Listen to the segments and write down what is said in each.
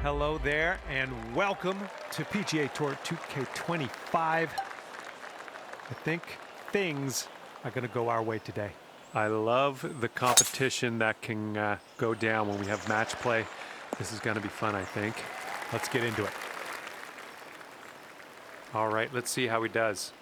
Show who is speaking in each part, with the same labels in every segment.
Speaker 1: Hello there, and welcome to PGA Tour 2K25. I think things are going to go our way today. I love the competition that can go down when we have match play. This is going to be fun, I think. Let's get into it. All right, let's see how he does.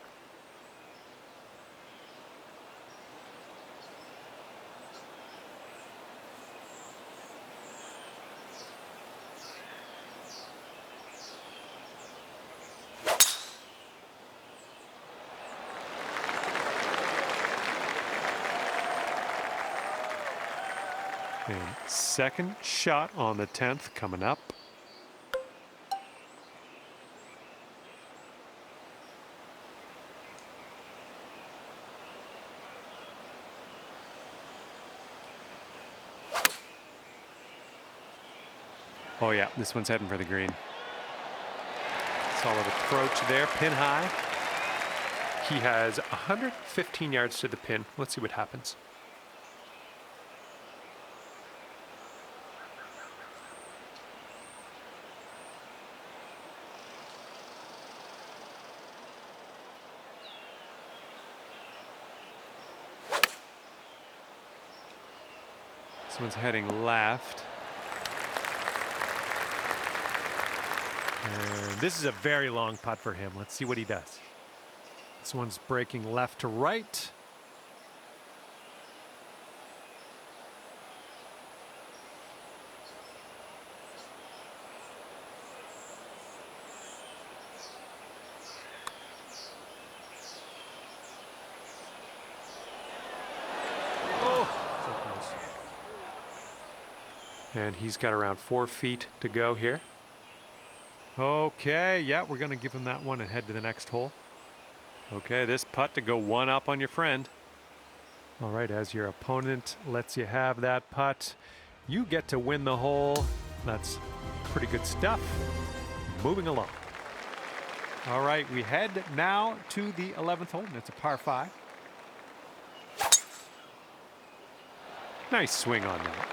Speaker 1: And second shot on the 10th coming up. Oh yeah, this one's heading for the green. Solid approach there, pin high. He has 115 yards to the pin. Let's see what happens. This one's heading left. And this is a very long putt for him. Let's see what he does. This one's breaking left to right. And he's got around 4 feet to go here. Okay, yeah, we're going to give him that one and head to the next hole. Okay, this putt to go one up on your friend. All right, as your opponent lets you have that putt, you get to win the hole. That's pretty good stuff. Moving along. All right, we head now to the 11th hole, and it's a par 5. Nice swing on that.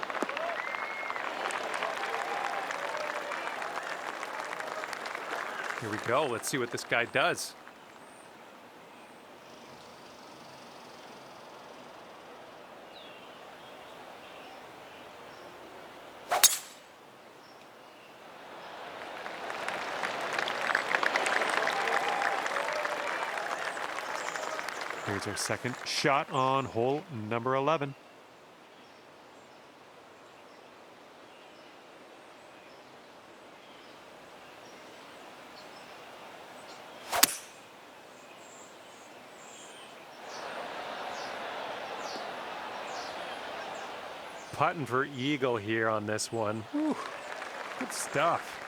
Speaker 1: Here we go. Let's see what this guy does. Here's our second shot on hole number 11. Putting for eagle here on this one. Whew, good stuff.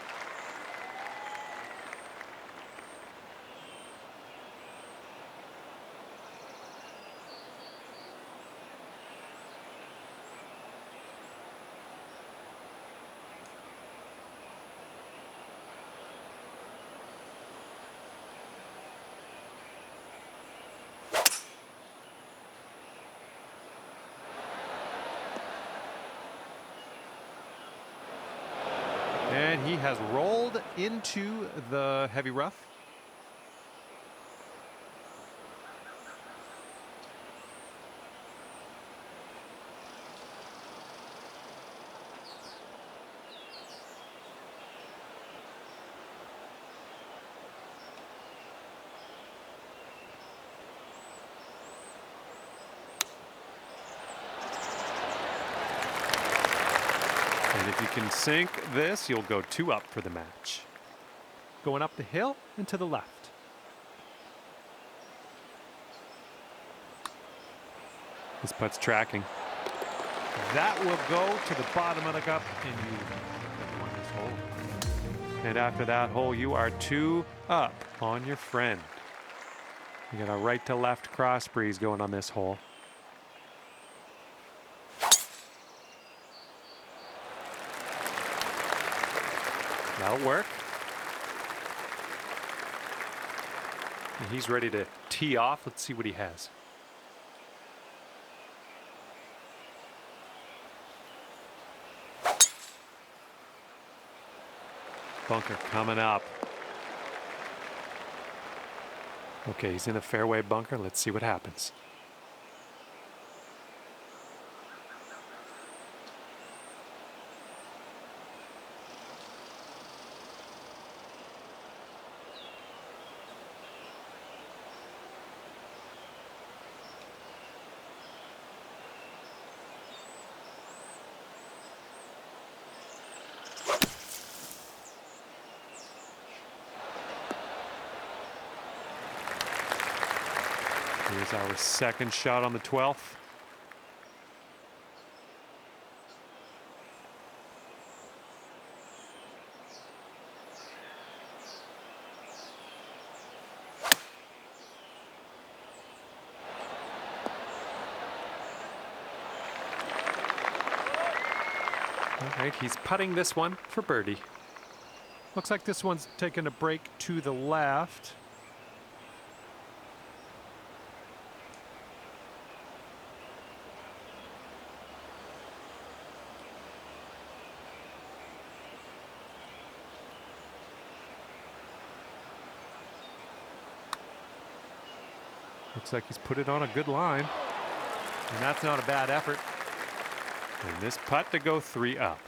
Speaker 1: And he has rolled into the heavy rough. And if you can sink this, you'll go 2 up for the match. Going up the hill and to the left. This putt's tracking. That will go to the bottom of the cup, and you have won this hole. And after that hole, you are 2 up on your friend. You got a right to left cross breeze going on this hole. That'll work. And he's ready to tee off. Let's see what he has. Bunker coming up. Okay, he's in a fairway bunker. Let's see what happens. Here's our second shot on the 12th. All right, he's putting this one for birdie. Looks like this one's taking a break to the left. Looks like he's put it on a good line. And that's not a bad effort. And this putt to go 3 up.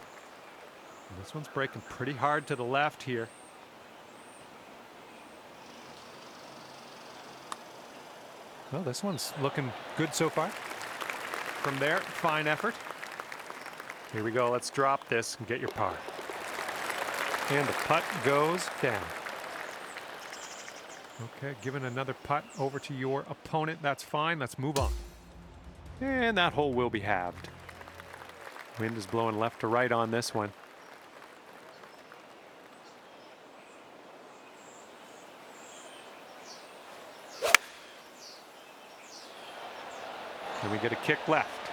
Speaker 1: And this one's breaking pretty hard to the left here. Well, this one's looking good so far. From there, fine effort. Here we go. Let's drop this and get your par. And the putt goes down. Okay, giving another putt over to your opponent. That's fine. Let's move on. And that hole will be halved. Wind is blowing left to right on this one. And we get a kick left.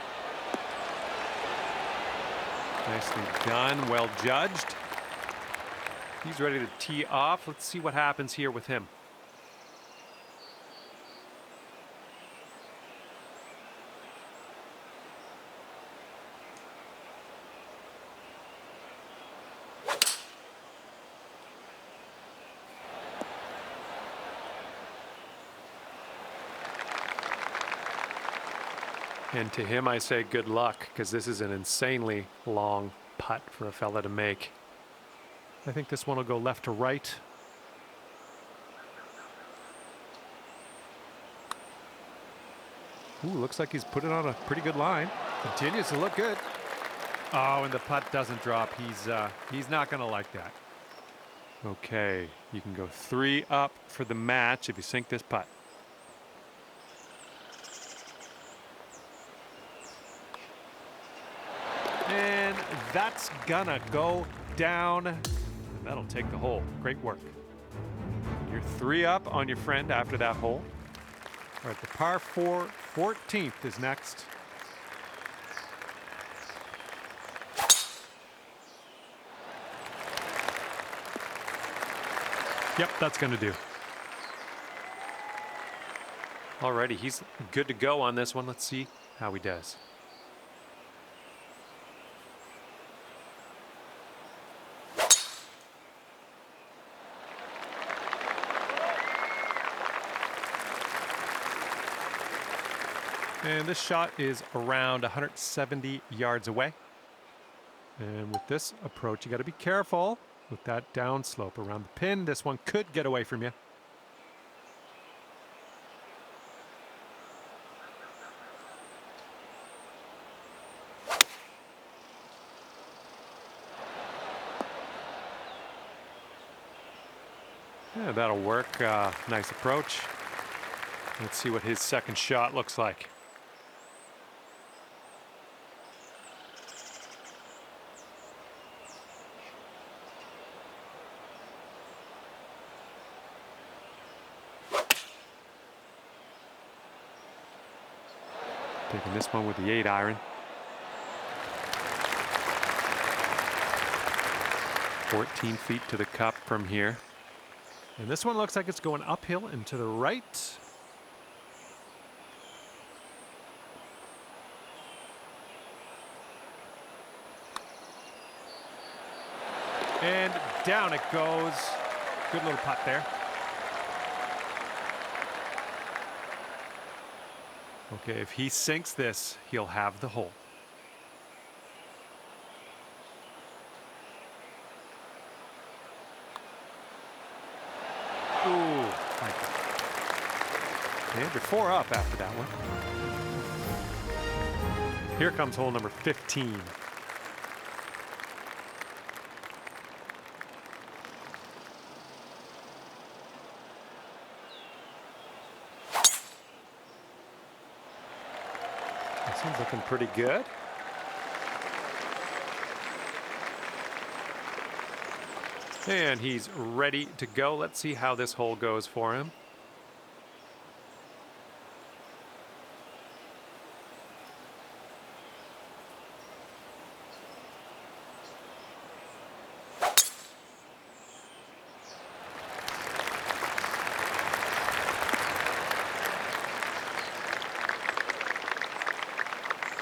Speaker 1: Nicely done, well judged. He's ready to tee off. Let's see what happens here with him. And to him, I say good luck, because this is an insanely long putt for a fella to make. I think this one will go left to right. Ooh, looks like he's put it on a pretty good line. Continues to look good. Oh, and the putt doesn't drop. He's not going to like that. Okay, you can go 3 up for the match if you sink this putt. And that's gonna go down. And that'll take the hole. Great work. You're 3 up on your friend after that hole. All right, the par 4 14th is next. Yep, that's gonna do. Alrighty, he's good to go on this one. Let's see how he does. And this shot is around 170 yards away. And with this approach, you got to be careful with that downslope around the pin. This one could get away from you. Yeah, that'll work. Nice approach. Let's see what his second shot looks like. Taking this one with the 8-iron. 14 feet to the cup from here. And this one looks like it's going uphill and to the right. And down it goes. Good little putt there. Okay, if he sinks this, he'll have the hole. Ooh, like that. And you're 4 up after that one. Here comes hole number 15. This one's looking pretty good. And he's ready to go. Let's see how this hole goes for him.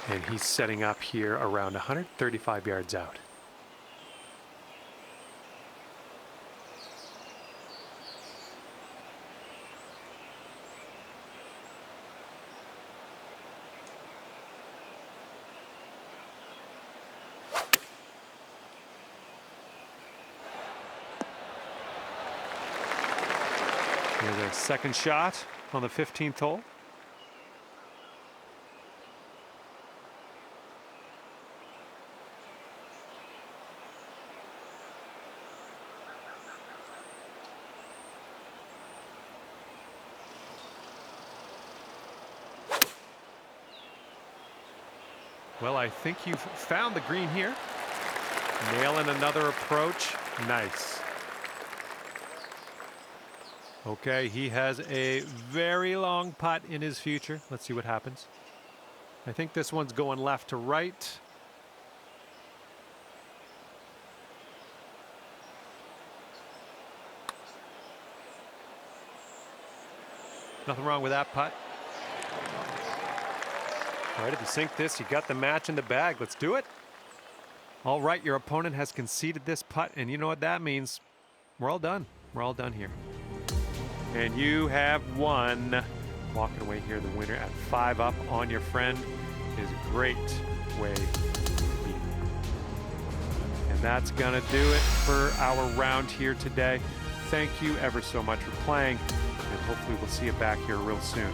Speaker 1: And he's setting up here around 135 yards out. Here's a second shot on the 15th hole. Well, I think you've found the green here. Nailing another approach. Nice. Okay, he has a very long putt in his future. Let's see what happens. I think this one's going left to right. Nothing wrong with that putt. All right, if you sink this, you got the match in the bag. Let's do it. All right, your opponent has conceded this putt, and you know what that means. We're all done. We're all done here. And you have won. Walking away here, the winner at 5 up on your friend is a great way to be. And that's going to do it for our round here today. Thank you ever so much for playing, and hopefully we'll see you back here real soon.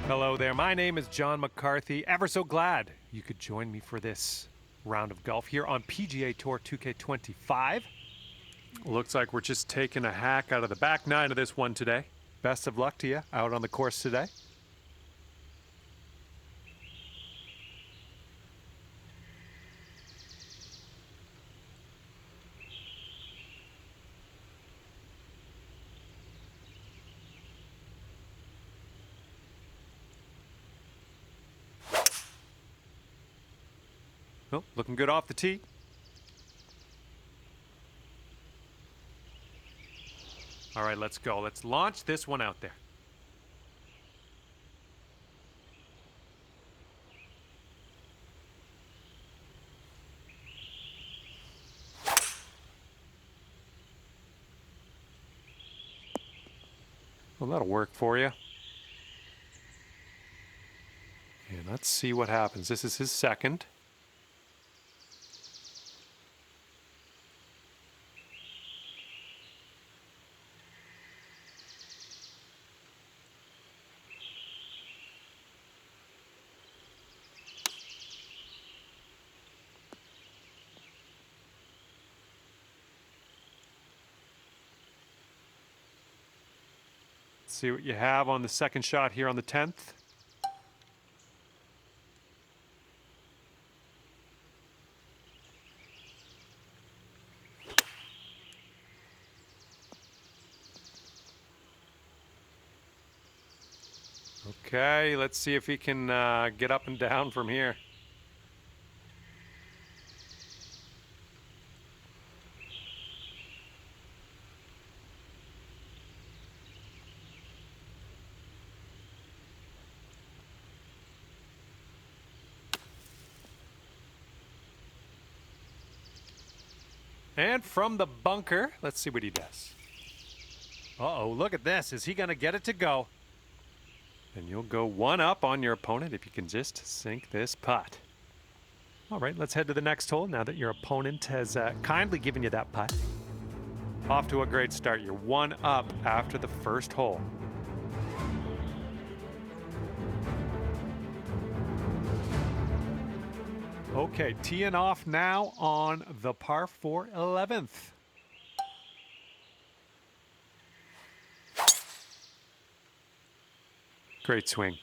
Speaker 1: Hello there, my name is John McCarthy. Ever so glad you could join me for this round of golf here on PGA Tour 2K25. Looks like we're just taking a hack out of the back 9 of this one today. Best of luck to you out on the course today. Oh, looking good off the tee. All right, let's go. Let's launch this one out there. Well, that'll work for you. And let's see what happens. This is his second. See what you have on the second shot here on the 10th. Okay, let's see if he can get up and down from here. And from the bunker, let's see what he does. Uh-oh, look at this. Is he going to get it to go? And you'll go one up on your opponent if you can just sink this putt. All right, let's head to the next hole now that your opponent has kindly given you that putt. Off to a great start. You're one up after the first hole. Okay, teeing off now on the par 4 11th. Great swing.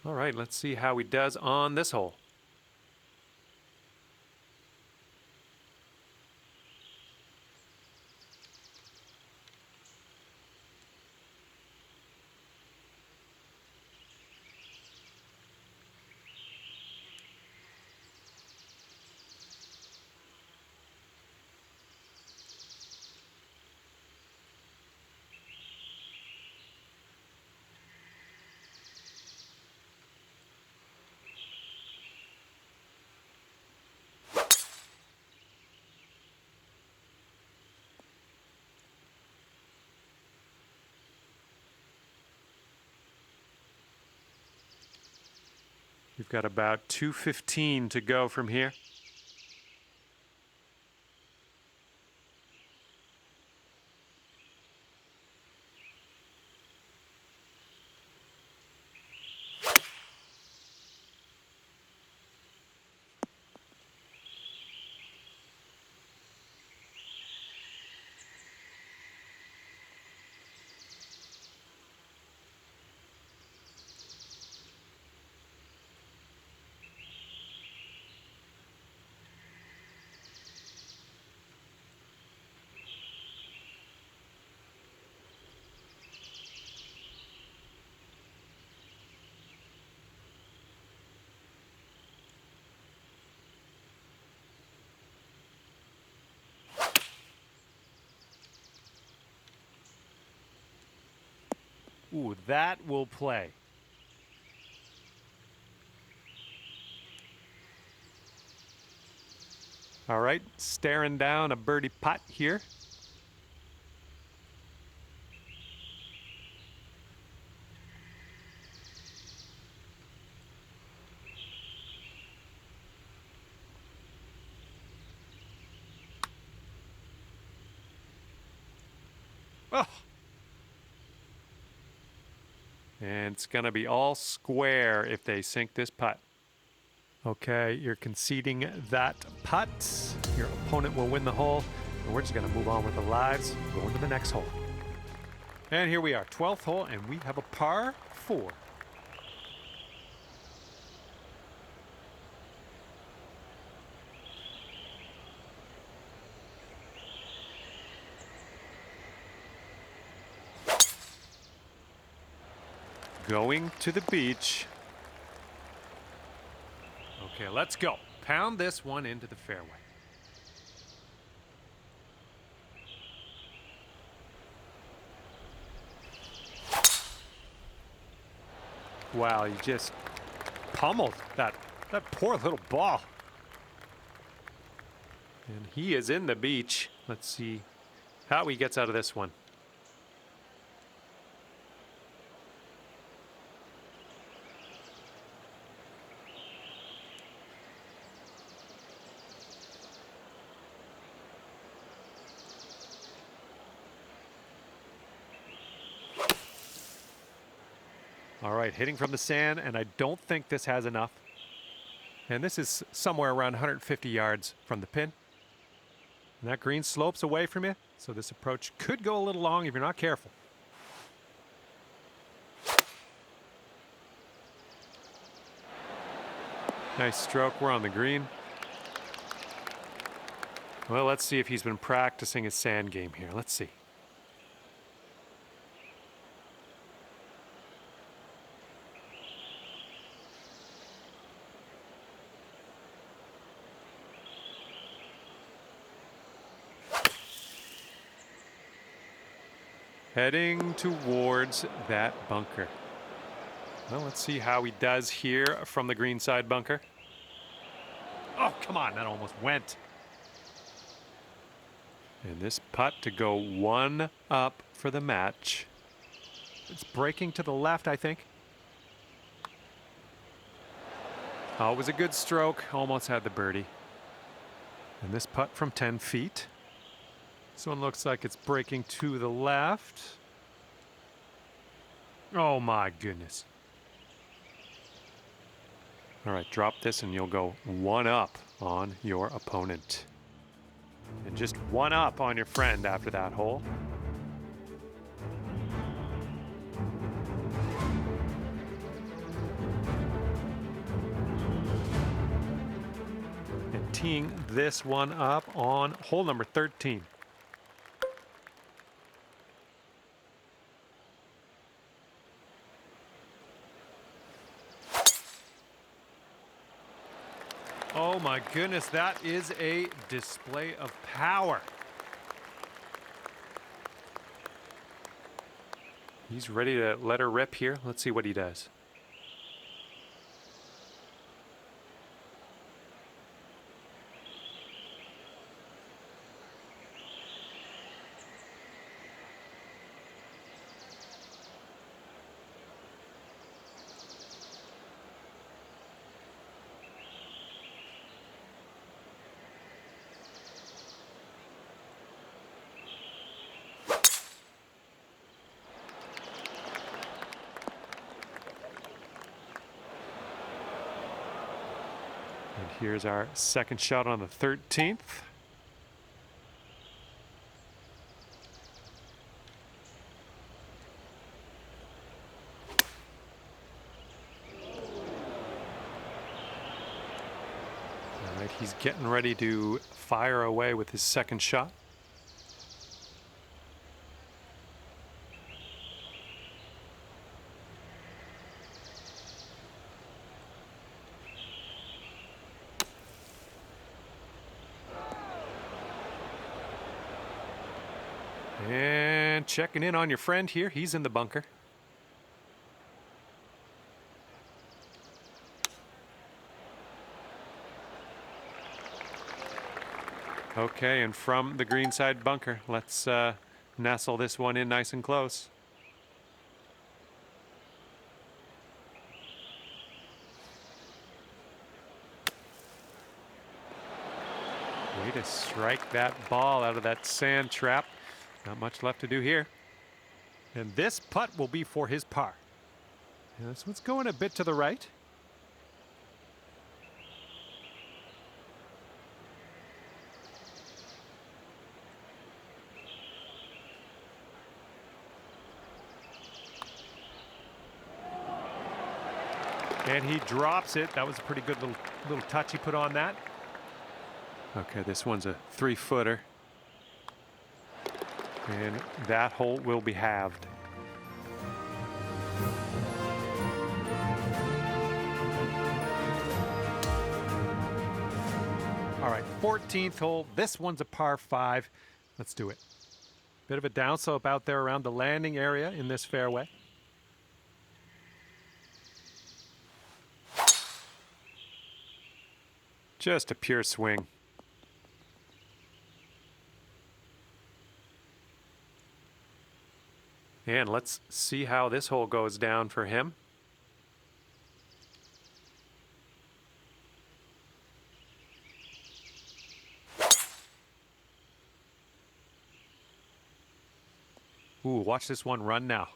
Speaker 1: All right, let's see how he does on this hole. We've got about 2:15 to go from here. Ooh, that will play. All right, staring down a birdie putt here. Oh. And it's going to be all square if they sink this putt. Okay, you're conceding that putt. Your opponent will win the hole. And we're just going to move on with the lives, going to the next hole. And here we are, 12th hole, and we have a par 4. Going to the beach. Okay, let's go. Pound this one into the fairway. Wow, you just pummeled that poor little ball. And he is in the beach. Let's see how he gets out of this one. All right, hitting from the sand, and I don't think this has enough. And this is somewhere around 150 yards from the pin. And that green slopes away from you, so this approach could go a little long if you're not careful. Nice stroke, we're on the green. Well, let's see if he's been practicing his sand game here. Let's see. Heading towards that bunker. Well, let's see how he does here from the green side bunker. Oh, come on, that almost went. And this putt to go one up for the match. It's breaking to the left, I think. Oh, it was a good stroke. Almost had the birdie. And this putt from 10 feet. This one looks like it's breaking to the left. Oh my goodness. All right, drop this and you'll go one up on your opponent. And just one up on your friend after that hole. And teeing this one up on hole number 13. Oh my goodness, that is a display of power. He's ready to let her rip here. Let's see what he does. And here's our second shot on the 13th. All right, he's getting ready to fire away with his second shot. And checking in on your friend here. He's in the bunker. Okay, and from the green side bunker, let's nestle this one in nice and close. Way to strike that ball out of that sand trap. Not much left to do here. And this putt will be for his par. And this one's going a bit to the right. And he drops it. That was a pretty good little touch he put on that. Okay, this one's a 3-footer. And that hole will be halved. All right, 14th hole. This one's a par 5. Let's do it. Bit of a downslope out there around the landing area in this fairway. Just a pure swing. And let's see how this hole goes down for him. Ooh, watch this one run now.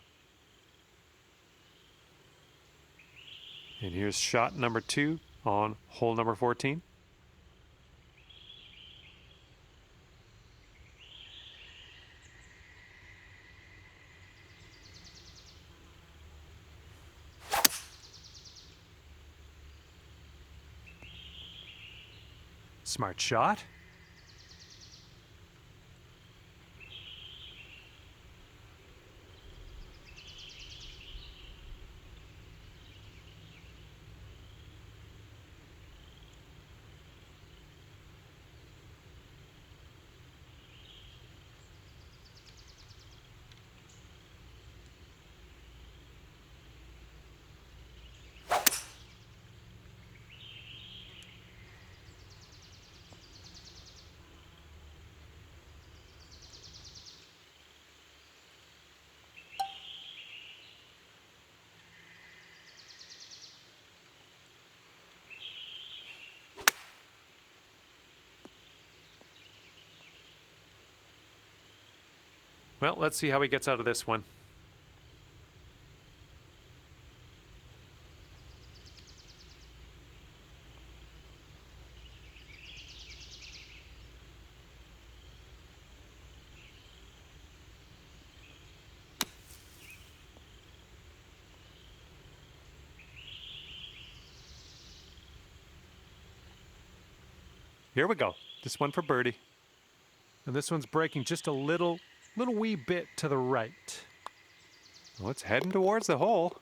Speaker 1: And here's shot number 2 on hole number 14. Smart shot. Well, let's see how he gets out of this one. Here we go. This one for birdie. And this one's breaking just a little wee bit to the right. Well, it's heading towards the hole.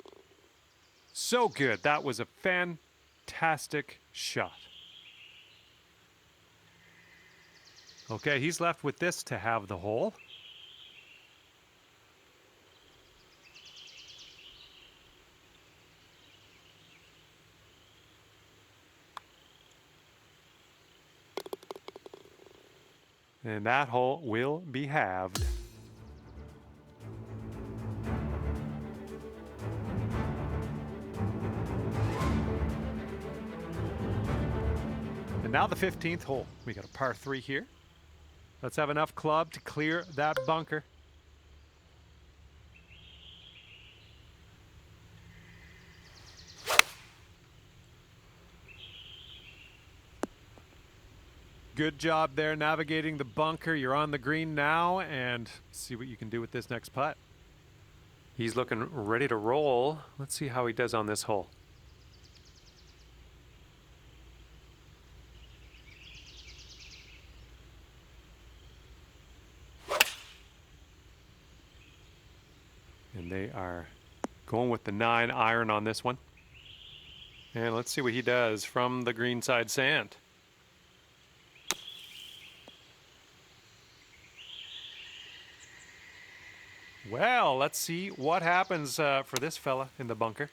Speaker 1: So good. That was a fantastic shot. Okay, he's left with this to have the hole. And that hole will be halved. And now the 15th hole. We got a par 3 here. Let's have enough club to clear that bunker. Good job there navigating the bunker. You're on the green now, and see what you can do with this next putt. He's looking ready to roll. Let's see how he does on this hole. And they are going with the 9 iron on this one. And let's see what he does from the greenside sand. Well, let's see what happens for this fella in the bunker.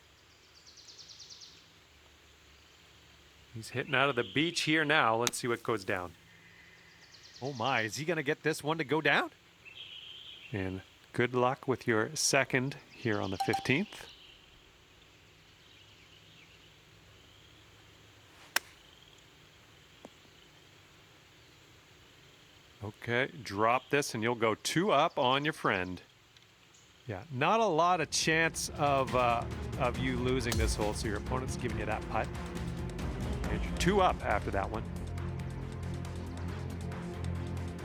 Speaker 1: He's hitting out of the beach here now. Let's see what goes down. Oh my, is he going to get this one to go down? And good luck with your second here on the 15th. Okay, drop this and you'll go 2 up on your friend. Yeah, not a lot of chance of you losing this hole, so your opponent's giving you that putt. And you're 2 up after that one.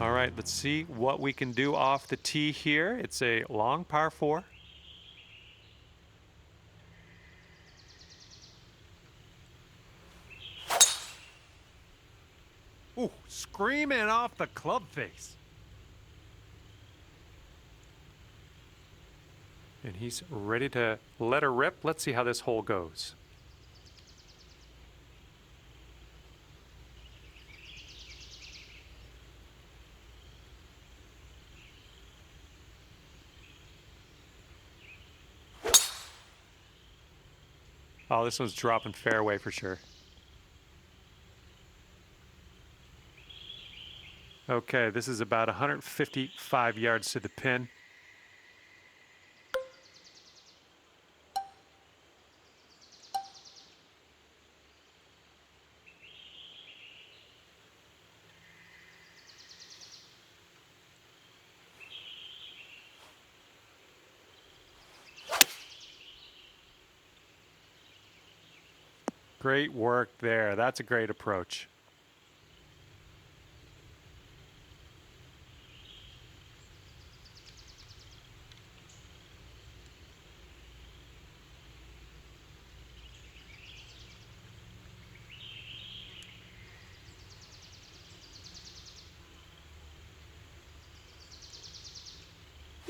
Speaker 1: All right, let's see what we can do off the tee here. It's a long par 4. Ooh, screaming off the club face. And he's ready to let her rip. Let's see how this hole goes. Oh, this one's dropping fairway for sure. Okay, this is about 155 yards to the pin. Great work there. That's a great approach.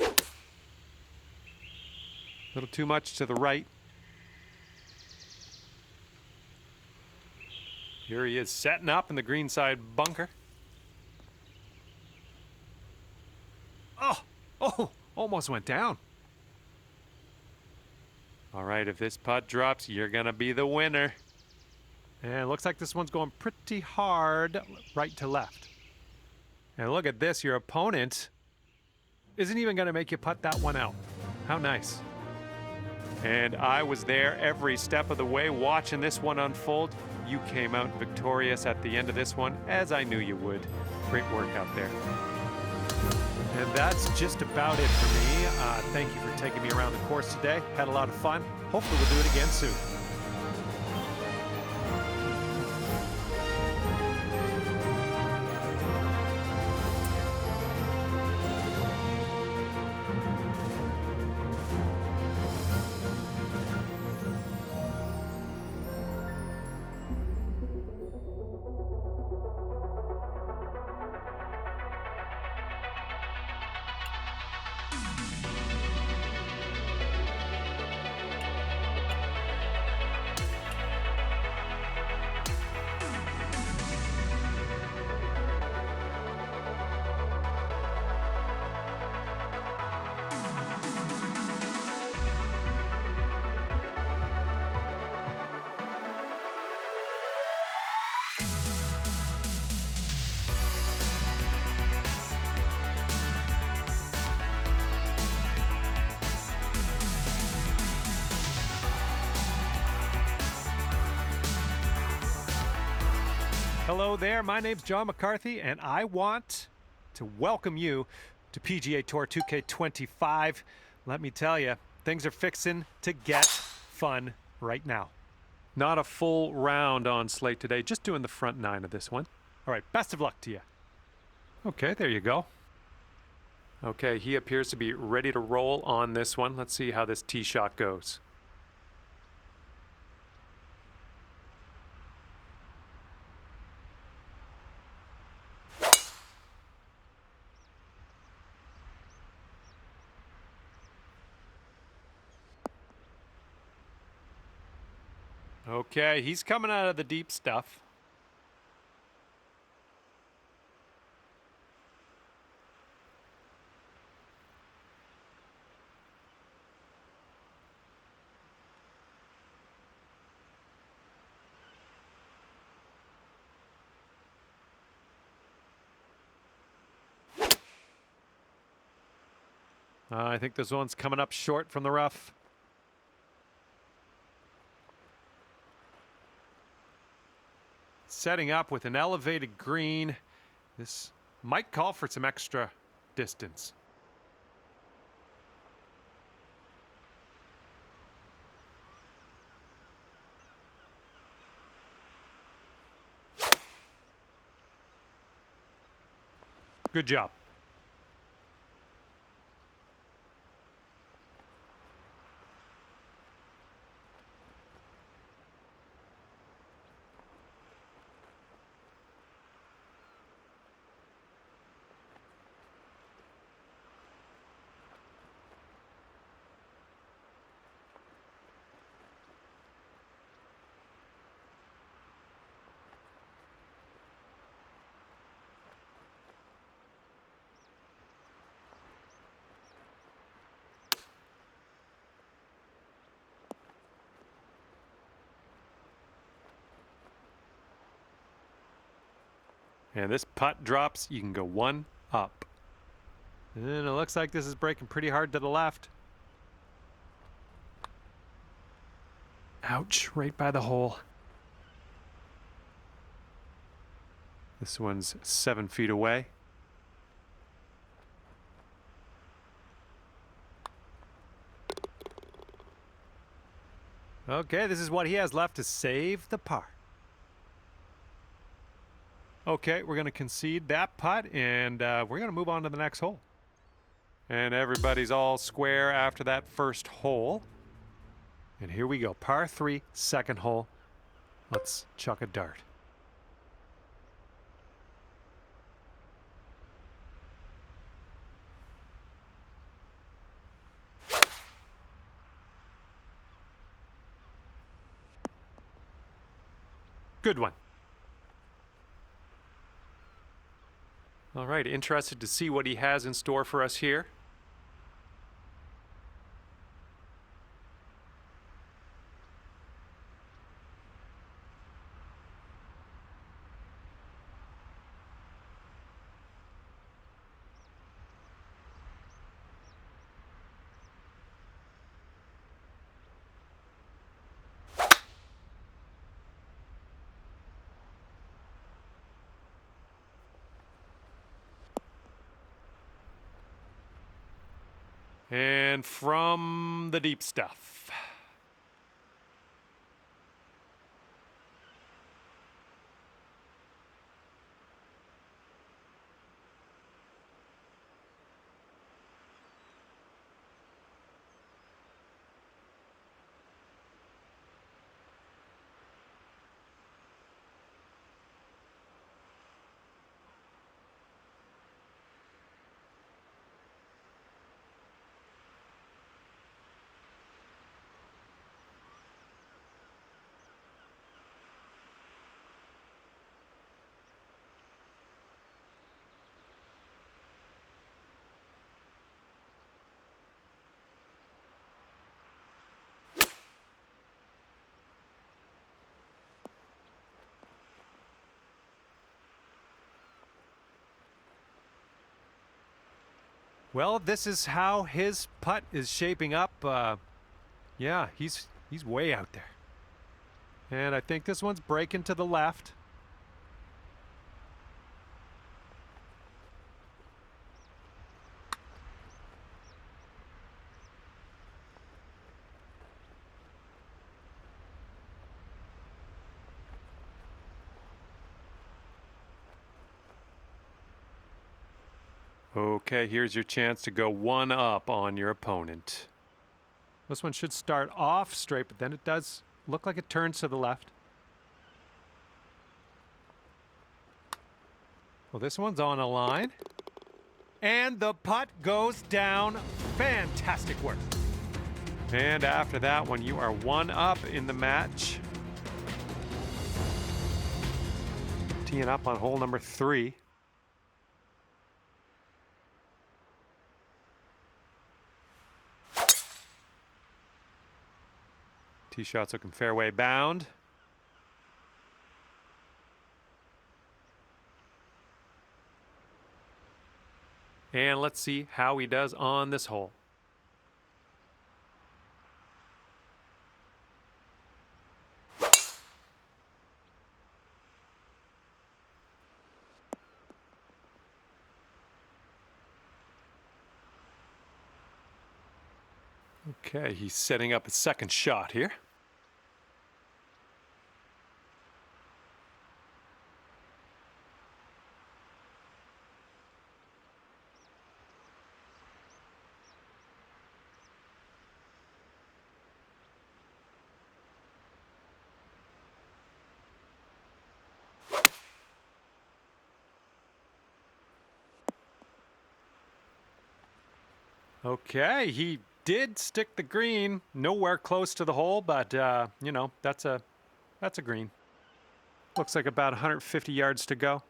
Speaker 1: A little too much to the right. Here he is setting up in the greenside bunker. Oh, almost went down. All right, if this putt drops, you're going to be the winner. And it looks like this one's going pretty hard right to left. And look at this, your opponent isn't even going to make you putt that one out. How nice. And I was there every step of the way watching this one unfold. You came out victorious at the end of this one, as I knew you would. Great work out there. And that's just about it for me. Thank you for taking me around the course today. Had a lot of fun. Hopefully we'll do it again soon. Hello there, my name's John McCarthy, and I want to welcome you to PGA Tour 2K25. Let me tell you, things are fixing to get fun right now. Not a full round on slate today, just doing the front nine of this one. All right, best of luck to you. Okay, there you go. Okay, he appears to be ready to roll on this one. Let's see how this tee shot goes. Okay, he's coming out of the deep stuff. I think this one's coming up short from the rough. Setting up with an elevated green. This might call for some extra distance. Good job. And this putt drops, you can go one up. And it looks like this is breaking pretty hard to the left. Ouch, right by the hole. This one's 7 feet away. Okay, this is what he has left to save the par. Okay, we're going to concede that putt, and we're going to move on to the next hole. And everybody's all square after that first hole. And here we go, par 3, second hole. Let's chuck a dart. Good one. All right, interested to see what he has in store for us here. And from the deep stuff. Well, this is how his putt is shaping up. Yeah, he's way out there. And I think this one's breaking to the left. Okay, here's your chance to go one up on your opponent. This one should start off straight, but then it does look like it turns to the left. Well, this one's on a line. And the putt goes down. Fantastic work. And after that one, you are one up in the match. Teeing up on hole number 3. Tee shot's looking fairway bound. And let's see how he does on this hole. Okay, he's setting up his second shot here. Okay, he did stick the green nowhere close to the hole, but you know, that's a green. Looks like about 150 yards to go.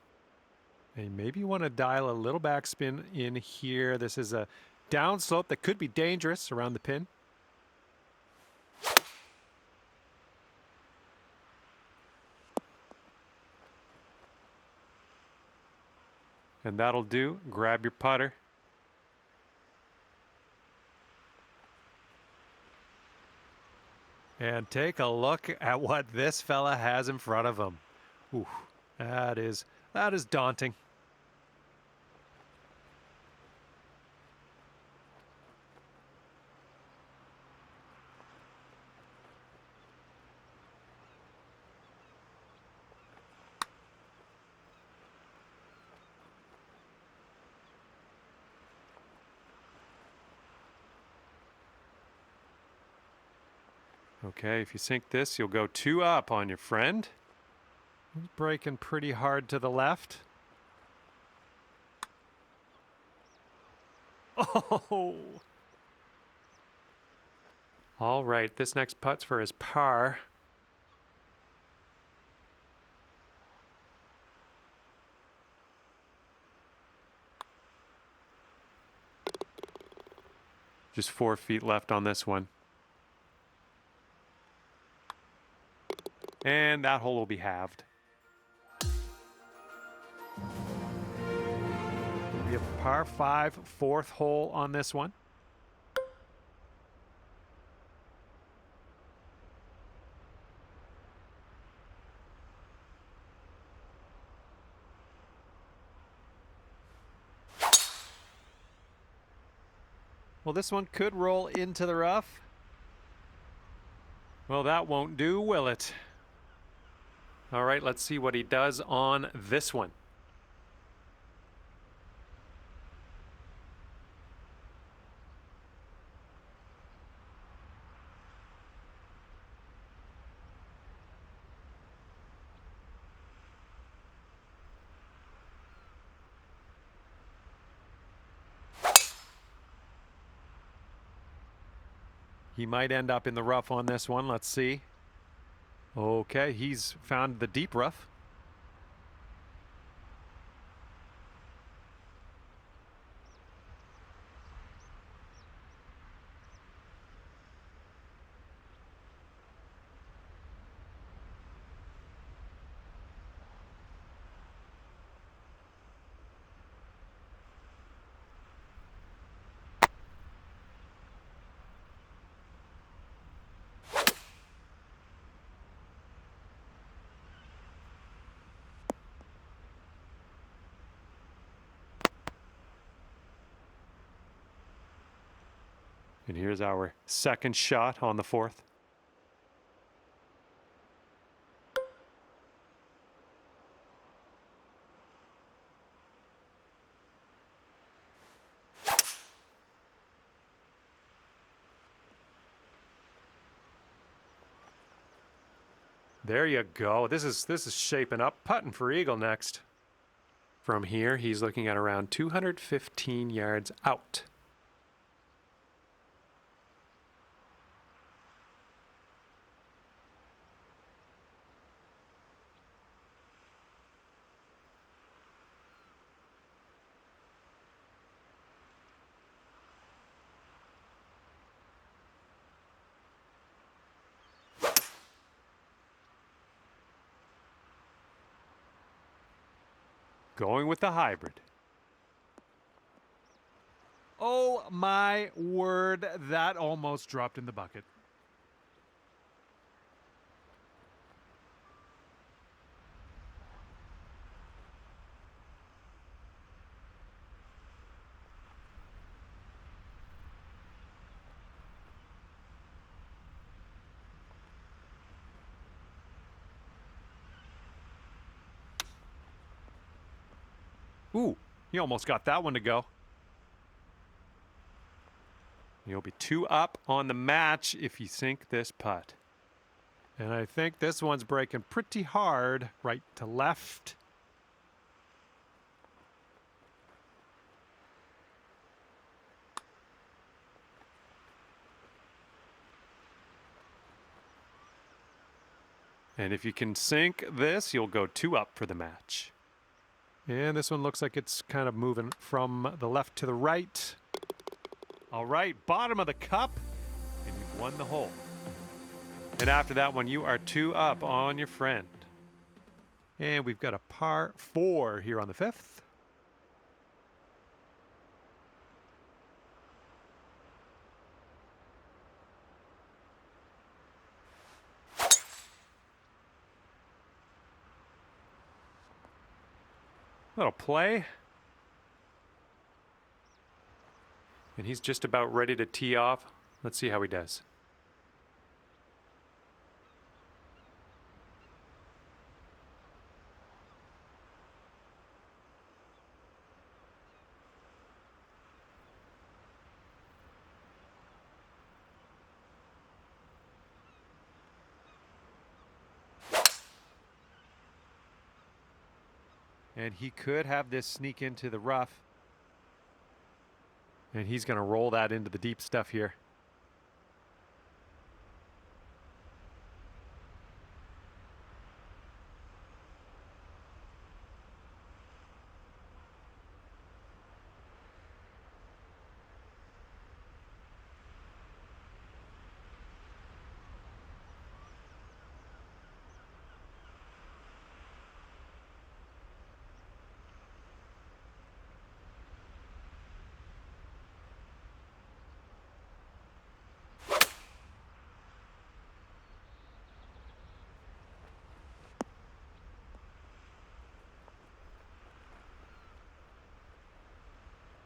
Speaker 1: Hey, maybe you want to dial a little backspin in here. This is a downslope that could be dangerous around the pin. And that'll do. Grab your putter. And take a look at what this fella has in front of him. Ooh, that is daunting. Okay, if you sink this, you'll go 2 up on your friend. He's breaking pretty hard to the left. Oh! All right, this next putt's for his par. Just 4 feet left on this one. And that hole will be halved. We have a par 5, 4th hole on this one. Well, this one could roll into the rough. Well, that won't do, will it? All right, let's see what he does on this one. He might end up in the rough on this one. Let's see. Okay, he's found the deep rough. And here's our second shot on the 4th. There you go. This is shaping up. Putting for eagle next. From here, he's looking at around 215 yards out. Going with the hybrid. Oh my word, that almost dropped in the bucket. Ooh, he almost got that one to go. You'll be 2 up on the match if you sink this putt. And I think this one's breaking pretty hard right to left. And if you can sink this, you'll go 2 up for the match. And this one looks like it's kind of moving from the left to the right. All right, bottom of the cup, and you've won the hole. And after that one, you are 2 up on your friend. And we've got a par 4 here on the 5th. Little play. And he's just about ready to tee off. Let's see how he does. And he could have this sneak into the rough. And he's going to roll that into the deep stuff here.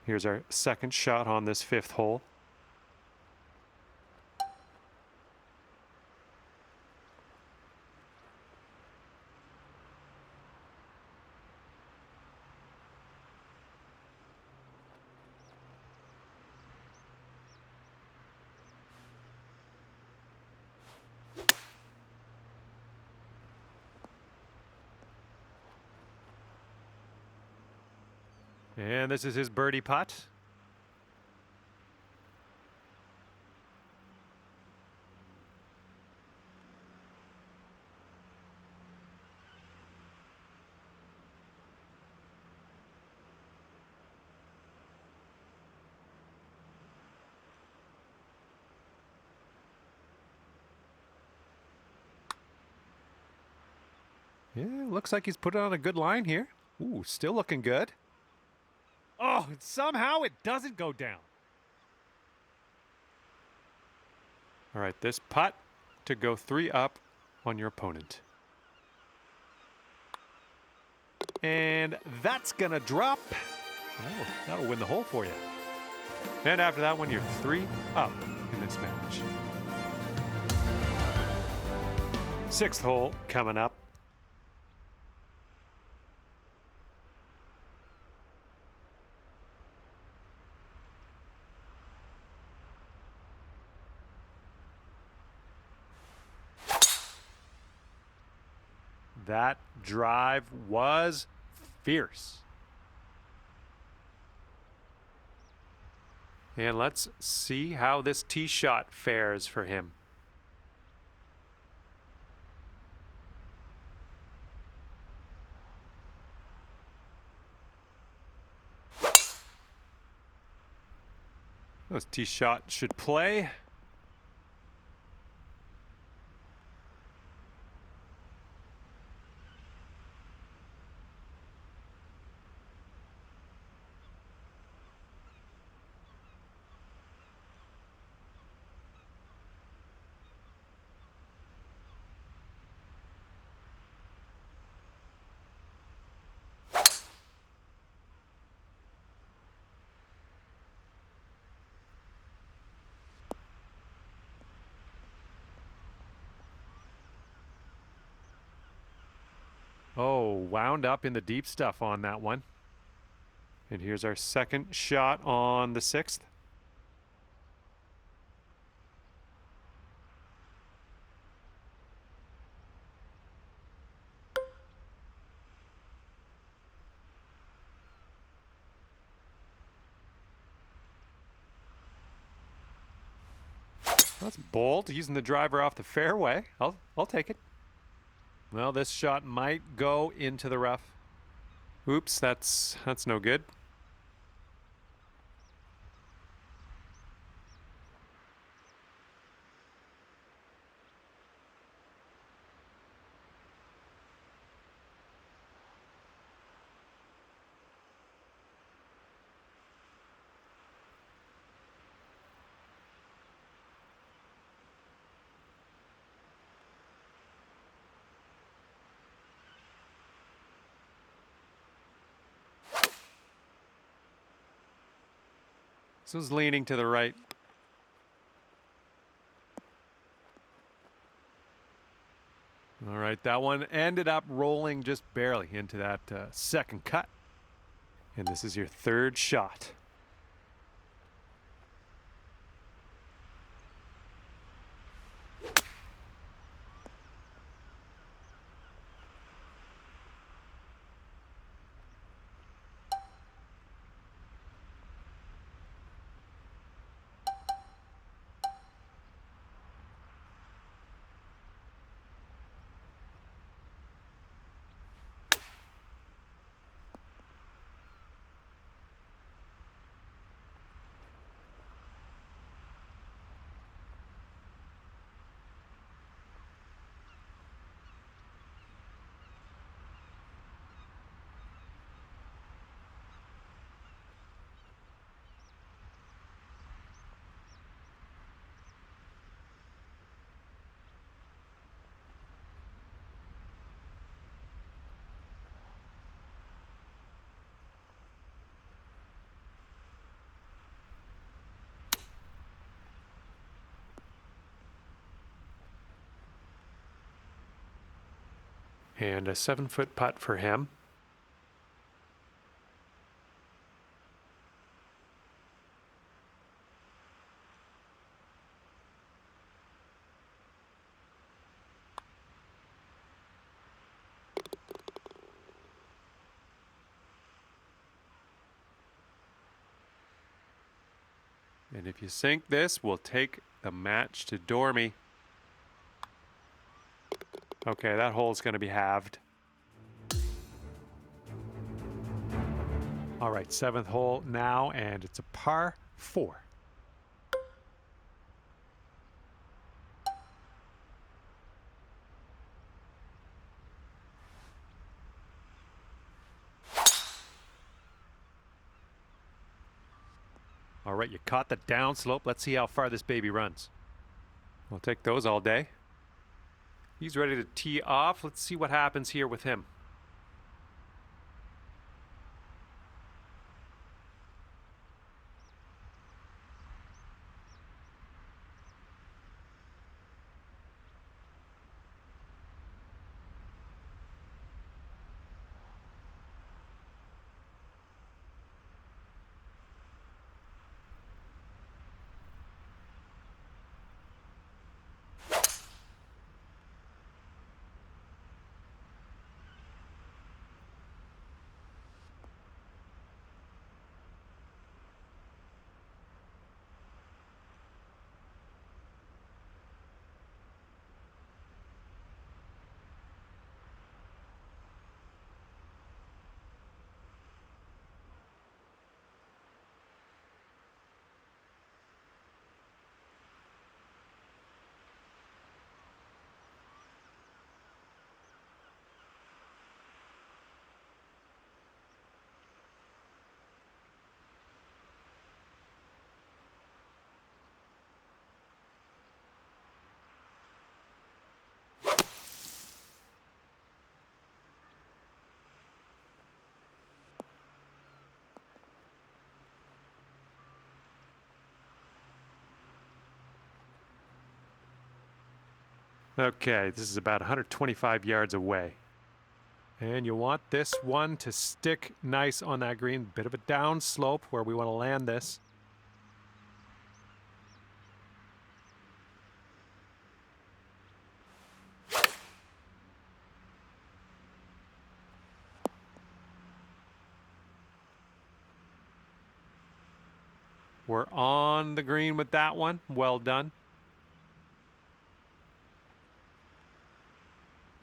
Speaker 1: Here's our second shot on this 5th hole. And this is his birdie putt. Yeah, looks like he's put it on a good line here. Ooh, still looking good. Oh, somehow it doesn't go down. All right, this putt to go 3 up on your opponent. And that's going to drop. Oh, that'll win the hole for you. And after that one, you're 3 up in this match. 6th hole coming up. That drive was fierce. And let's see how this tee shot fares for him. This tee shot should play. Oh, wound up in the deep stuff on that one. And here's our second shot on the 6th. That's bold, using the driver off the fairway. I'll take it. Well, this shot might go into the rough. Oops, that's no good. This was leaning to the right. All right, that one ended up rolling just barely into that second cut. And this is your 3rd shot. And a 7-foot putt for him. And if you sink this, we'll take the match to Dormy. Okay, that hole's going to be halved. All right, 7th hole now, and it's a par 4. All right, you caught the downslope. Let's see how far this baby runs. We'll take those all day. He's ready to tee off. Let's see what happens here with him. Okay, this is about 125 yards away. And you want this one to stick nice on that green. Bit of a down slope where we want to land this. We're on the green with that one. Well done.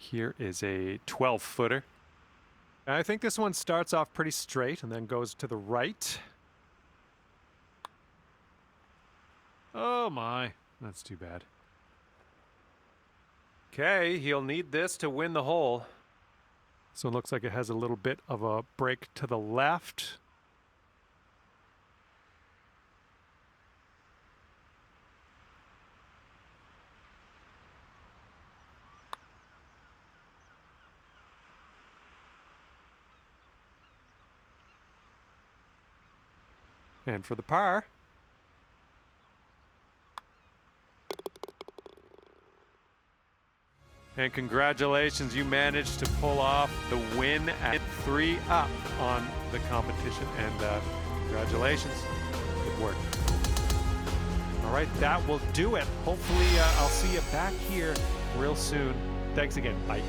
Speaker 1: Here is a 12-footer. I think this one starts off pretty straight and then goes to the right. Oh my, that's too bad. Okay, he'll need this to win the hole. So it looks like it has a little bit of a break to the left. And for the par. And congratulations, you managed to pull off the win at 3 up on the competition. And congratulations, good work. All right, that will do it. Hopefully I'll see you back here real soon. Thanks again, bye.